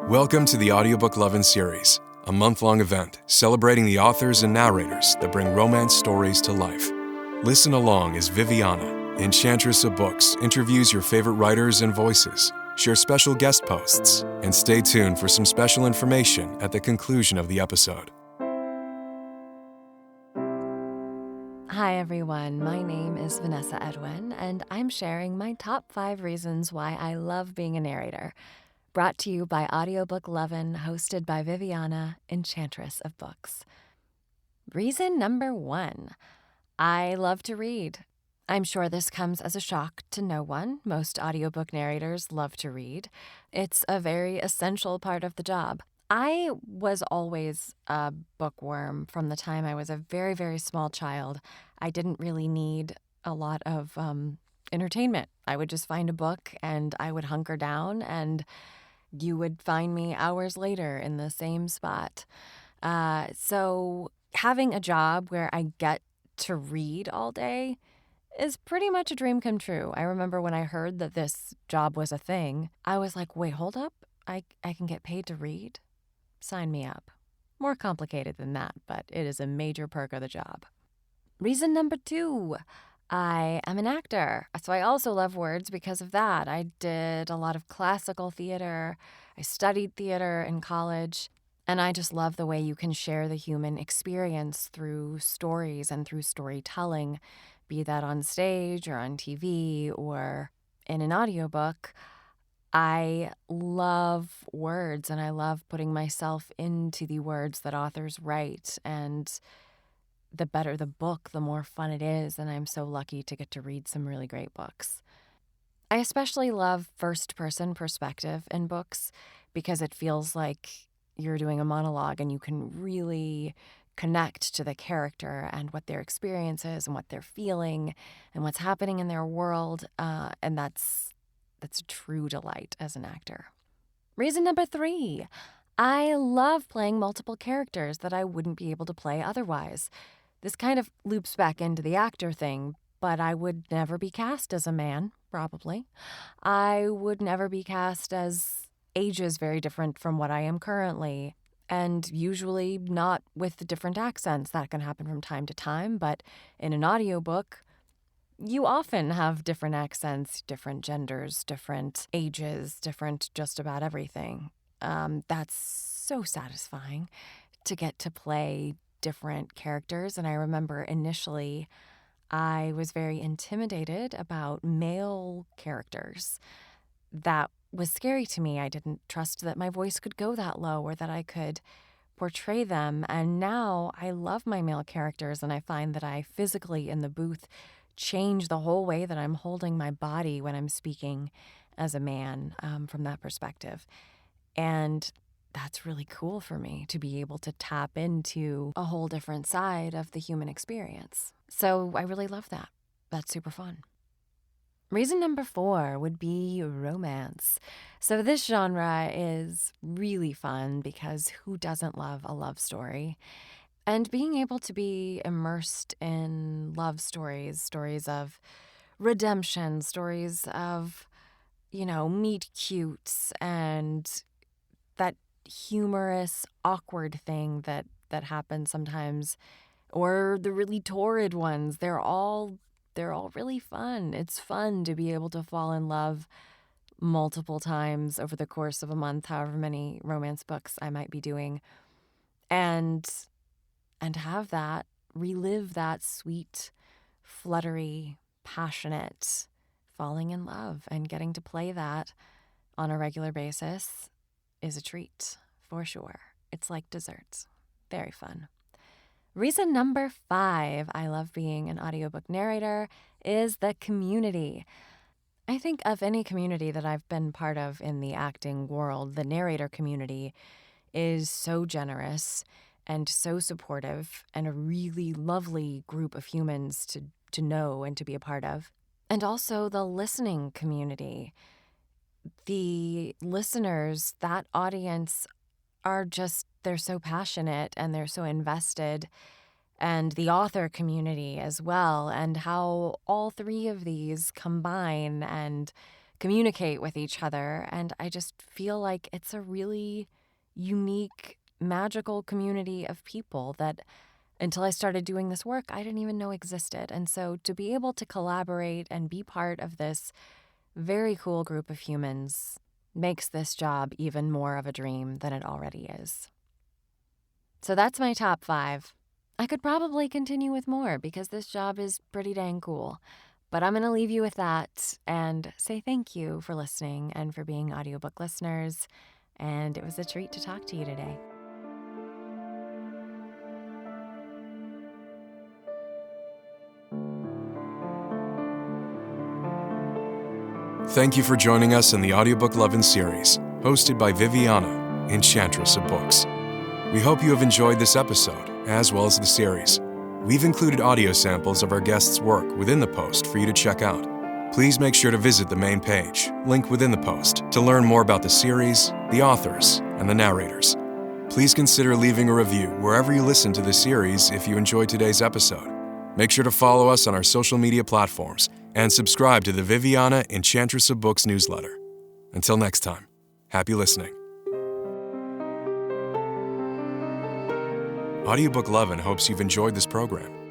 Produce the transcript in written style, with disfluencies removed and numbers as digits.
Welcome to the Audiobook Lovin Series, a month-long event celebrating the authors and narrators that bring romance stories to life. Listen along as Viviana, Enchantress of Books, interviews your favorite writers and voices, share special guest posts, and stay tuned for some special information at the conclusion of the episode. Hi everyone, my name is Vanessa Edwin, and I'm sharing my top 5 reasons why I love being a narrator. Brought to you by Audiobook Lovin, hosted by Viviana, Enchantress of Books. Reason number 1, I love to read. I'm sure this comes as a shock to no one. Most audiobook narrators love to read. It's a very essential part of the job. I was always a bookworm from the time I was a very, very small child. I didn't really need a lot of entertainment. I would just find a book and I would hunker down, and you would find me hours later in the same spot. So having a job where I get to read all day is pretty much a dream come true. I remember when I heard that this job was a thing, I was like, wait, hold up. I can get paid to read? Sign me up. More complicated than that, but it is a major perk of the job. Reason number 2, I am an actor. So I also love words because of that. I did a lot of classical theater. I studied theater in college. And I just love the way you can share the human experience through stories and through storytelling, be that on stage or on TV or in an audiobook. I love words, and I love putting myself into the words that authors write. And the better the book, the more fun it is, and I'm so lucky to get to read some really great books. I especially love first-person perspective in books because it feels like you're doing a monologue and you can really connect to the character and what their experience is and what they're feeling and what's happening in their world, and that's a true delight as an actor. Reason number 3, I love playing multiple characters that I wouldn't be able to play otherwise. This kind of loops back into the actor thing, but I would never be cast as a man, probably. I would never be cast as ages very different from what I am currently, and usually not with the different accents. That can happen from time to time, but in an audiobook, you often have different accents, different genders, different ages, different just about everything. That's so satisfying to get to play different characters. And I remember initially I was very intimidated about male characters. That was scary to me. I didn't trust that my voice could go that low or that I could portray them. And now I love my male characters, and I find that I physically in the booth change the whole way that I'm holding my body when I'm speaking as a man, from that perspective. And that's really cool for me to be able to tap into a whole different side of the human experience. So I really love that. That's super fun. Reason number 4 would be romance. So this genre is really fun because who doesn't love a love story? And being able to be immersed in love stories, stories of redemption, stories of, meet cutes and that humorous, awkward thing that happens sometimes, or the really torrid ones. They're all really fun. It's fun to be able to fall in love multiple times over the course of a month, however many romance books I might be doing, and have that, relive that sweet, fluttery, passionate falling in love, and getting to play that on a regular basis is a treat, for sure. It's like dessert. Very fun. Reason number 5 I love being an audiobook narrator is the community. I think of any community that I've been part of in the acting world, the narrator community is so generous and so supportive and a really lovely group of humans to know and to be a part of. And also the listening community. The listeners, that audience, they're so passionate and they're so invested, and the author community as well, and how all 3 of these combine and communicate with each other. And I just feel like it's a really unique, magical community of people that until I started doing this work, I didn't even know existed. And so to be able to collaborate and be part of this very cool group of humans makes this job even more of a dream than it already is. So that's my top 5. I could probably continue with more because this job is pretty dang cool. But I'm going to leave you with that and say thank you for listening and for being audiobook listeners. And it was a treat to talk to you today. Thank you for joining us in the Audiobook Lovin Series, hosted by Viviana, Enchantress of Books. We hope you have enjoyed this episode, as well as the series. We've included audio samples of our guests' work within the post for you to check out. Please make sure to visit the main page, link within the post, to learn more about the series, the authors, and the narrators. Please consider leaving a review wherever you listen to the series if you enjoyed today's episode. Make sure to follow us on our social media platforms and subscribe to the Viviana Enchantress of Books newsletter. Until next time, happy listening. Audiobook Lovin hopes you've enjoyed this program.